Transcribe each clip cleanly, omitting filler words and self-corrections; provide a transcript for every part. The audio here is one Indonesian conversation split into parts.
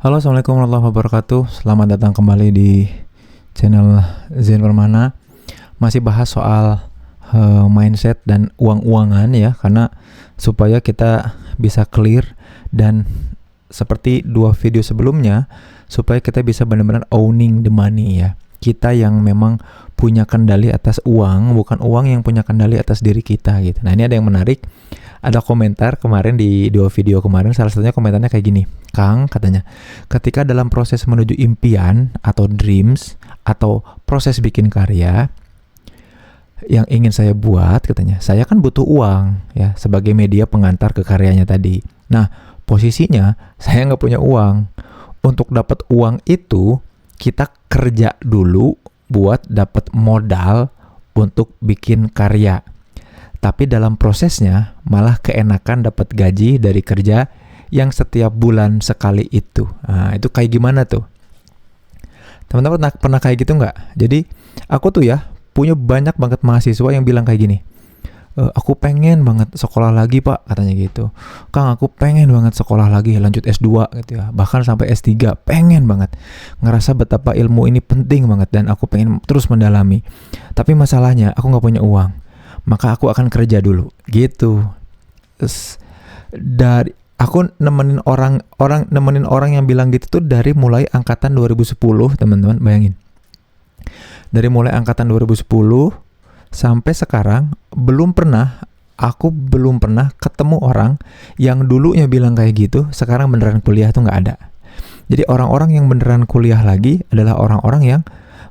Halo, assalamualaikum warahmatullahi wabarakatuh. Selamat datang kembali di channel Zen Permana. Masih bahas soal mindset dan uang-uangan ya, karena supaya kita bisa clear dan seperti dua video sebelumnya, supaya kita bisa benar-benar owning the money ya. Kita yang memang punya kendali atas uang, bukan uang yang punya kendali atas diri kita gitu. Nah, ini ada yang menarik. Ada komentar kemarin di dua video kemarin, salah satunya komentarnya kayak gini. Kang, katanya, ketika dalam proses menuju impian atau dreams atau proses bikin karya yang ingin saya buat, katanya, saya kan butuh uang ya sebagai media pengantar ke karyanya tadi. Nah, posisinya saya nggak punya uang. Untuk dapat uang itu kita kerja dulu buat dapat modal untuk bikin karya. Tapi dalam prosesnya malah keenakan dapat gaji dari kerja yang setiap bulan sekali itu. Nah, itu kayak gimana tuh? Teman-teman pernah kayak gitu nggak? Jadi aku tuh ya punya banyak banget mahasiswa yang bilang kayak gini. Aku pengen banget sekolah lagi pak, katanya gitu. Kang, aku pengen banget sekolah lagi, lanjut S2 gitu ya. Bahkan sampai S3, pengen banget. Ngerasa betapa ilmu ini penting banget dan aku pengen terus mendalami. Tapi masalahnya aku nggak punya uang. Maka aku akan kerja dulu gitu. Terus, dari aku nemenin orang yang bilang gitu tuh dari mulai angkatan 2010, teman-teman, bayangin. Dari mulai angkatan 2010 sampai sekarang aku belum pernah ketemu orang yang dulunya bilang kayak gitu, sekarang beneran kuliah tuh nggak ada. Jadi orang-orang yang beneran kuliah lagi adalah orang-orang yang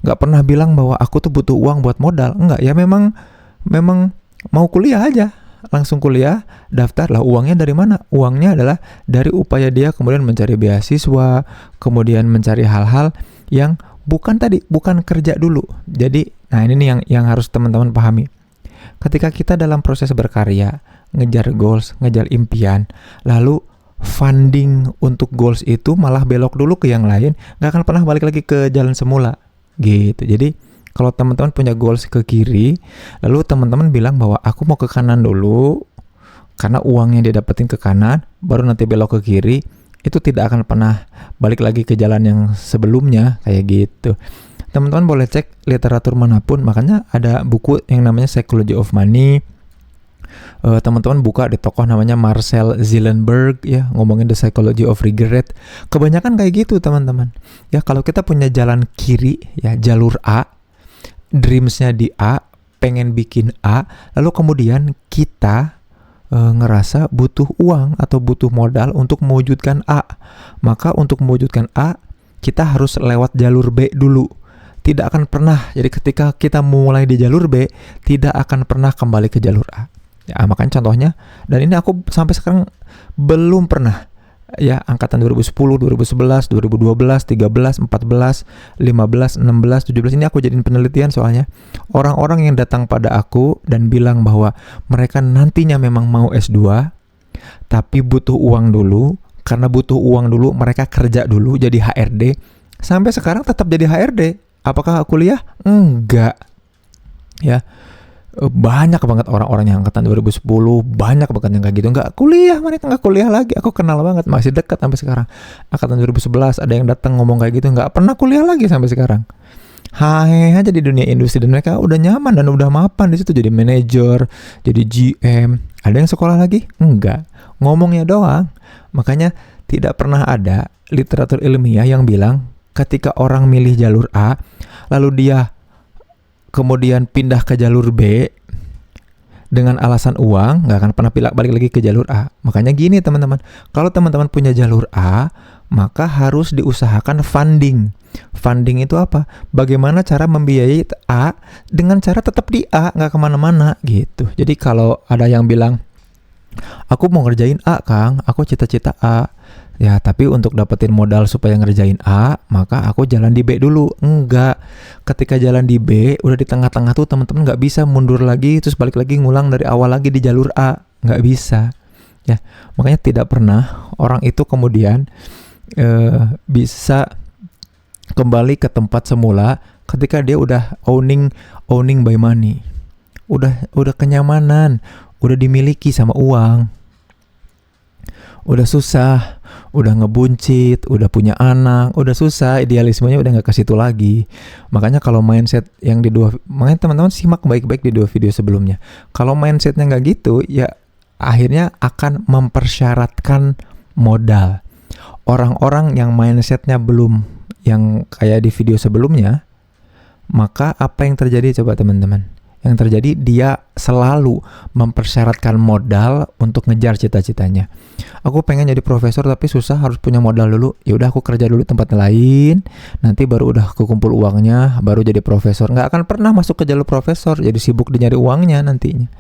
nggak pernah bilang bahwa aku tuh butuh uang buat modal. Enggak, ya memang mau kuliah aja, langsung kuliah, daftar lah. Uangnya dari mana? Uangnya adalah dari upaya dia kemudian mencari beasiswa, kemudian mencari hal-hal yang bukan kerja dulu. Jadi, nah ini nih yang harus teman-teman pahami. Ketika kita dalam proses berkarya, ngejar goals, ngejar impian, lalu funding untuk goals itu malah belok dulu ke yang lain, nggak akan pernah balik lagi ke jalan semula, gitu. Jadi kalau teman-teman punya goals ke kiri, lalu teman-teman bilang bahwa aku mau ke kanan dulu, karena uangnya dia dapetin ke kanan, baru nanti belok ke kiri, itu tidak akan pernah balik lagi ke jalan yang sebelumnya, kayak gitu. Teman-teman boleh cek literatur manapun, makanya ada buku yang namanya Psychology of Money. Teman-teman buka di tokoh namanya Marcel Zillenberg ya, ngomongin The Psychology of Regret. Kebanyakan kayak gitu, teman-teman. Ya, kalau kita punya jalan kiri, ya jalur A, dreamsnya di A, pengen bikin A, lalu kemudian kita ngerasa butuh uang atau butuh modal untuk mewujudkan A. Maka untuk mewujudkan A, kita harus lewat jalur B dulu. Tidak akan pernah, jadi ketika kita mulai di jalur B, tidak akan pernah kembali ke jalur A. Ya, makanya contohnya, dan ini aku sampai sekarang belum pernah ya, angkatan 2010, 2011, 2012, 13, 14, 15, 16, 17 ini aku jadiin penelitian soalnya. Orang-orang yang datang pada aku dan bilang bahwa mereka nantinya memang mau S2 tapi butuh uang dulu. Karena butuh uang dulu, mereka kerja dulu jadi HRD. Sampai sekarang tetap jadi HRD. Apakah kuliah? Enggak. Ya. Banyak banget orang-orang yang angkatan 2010, banyak banget yang kayak gitu, mereka nggak kuliah lagi. Aku kenal banget, masih dekat sampai sekarang. Angkatan 2011 ada yang datang ngomong kayak gitu, nggak pernah kuliah lagi sampai sekarang. Hai aja di dunia industri dan mereka udah nyaman dan udah mapan di situ, jadi manajer, jadi GM. Ada yang sekolah lagi? Enggak, ngomongnya doang. Makanya tidak pernah ada literatur ilmiah yang bilang ketika orang milih jalur A lalu dia kemudian pindah ke jalur B dengan alasan uang, nggak akan pernah balik lagi ke jalur A. Makanya gini, teman-teman, kalau teman-teman punya jalur A, maka harus diusahakan funding. Funding itu apa? Bagaimana cara membiayai A dengan cara tetap di A, nggak kemana-mana gitu. Jadi kalau ada yang bilang, aku mau ngerjain A, Kang, aku cita-cita A. Ya, tapi untuk dapetin modal supaya ngerjain A, maka aku jalan di B dulu. Enggak. Ketika jalan di B, udah di tengah-tengah tuh teman-teman nggak bisa mundur lagi, terus balik lagi ngulang dari awal lagi di jalur A. Nggak bisa. Ya, makanya tidak pernah orang itu kemudian bisa kembali ke tempat semula ketika dia udah owning by money. Udah kenyamanan, udah dimiliki sama uang. Udah susah, udah ngebuncit, udah punya anak, udah susah, idealismenya udah nggak ke situ lagi. Makanya kalau mindset yang makanya teman-teman simak baik-baik di 2 video sebelumnya. Kalau mindsetnya nggak gitu, ya akhirnya akan mempersyaratkan modal. Orang-orang yang mindsetnya belum yang kayak di video sebelumnya, maka apa yang terjadi coba teman-teman? Yang terjadi dia selalu mempersyaratkan modal untuk ngejar cita-citanya. Aku pengen jadi profesor tapi susah, harus punya modal dulu. Ya udah aku kerja dulu tempat lain, nanti baru udah kekumpul uangnya, baru jadi profesor. Nggak akan pernah masuk ke jalur profesor, jadi sibuk di nyari uangnya nantinya.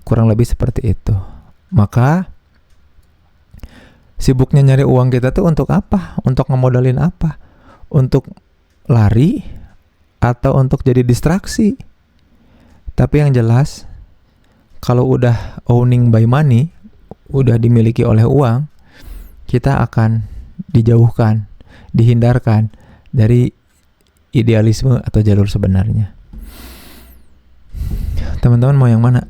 Kurang lebih seperti itu. Maka sibuknya nyari uang kita tuh untuk apa? Untuk ngemodalin apa? Untuk lari atau untuk jadi distraksi? Tapi yang jelas, kalau udah owning by money, udah dimiliki oleh uang, kita akan dijauhkan, dihindarkan dari idealisme atau jalur sebenarnya. Teman-teman mau yang mana?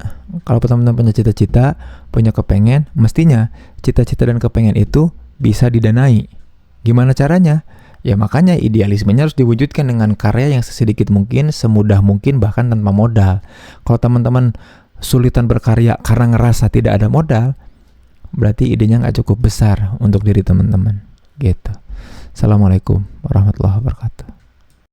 Kalau teman-teman punya cita-cita, punya kepengen, mestinya cita-cita dan kepengen itu bisa didanai. Gimana caranya? Ya makanya idealismenya harus diwujudkan dengan karya yang sesedikit mungkin, semudah mungkin, bahkan tanpa modal. Kalau teman-teman sulitan berkarya karena ngerasa tidak ada modal, berarti idenya nggak cukup besar untuk diri teman-teman. Gitu. Assalamualaikum warahmatullahi wabarakatuh.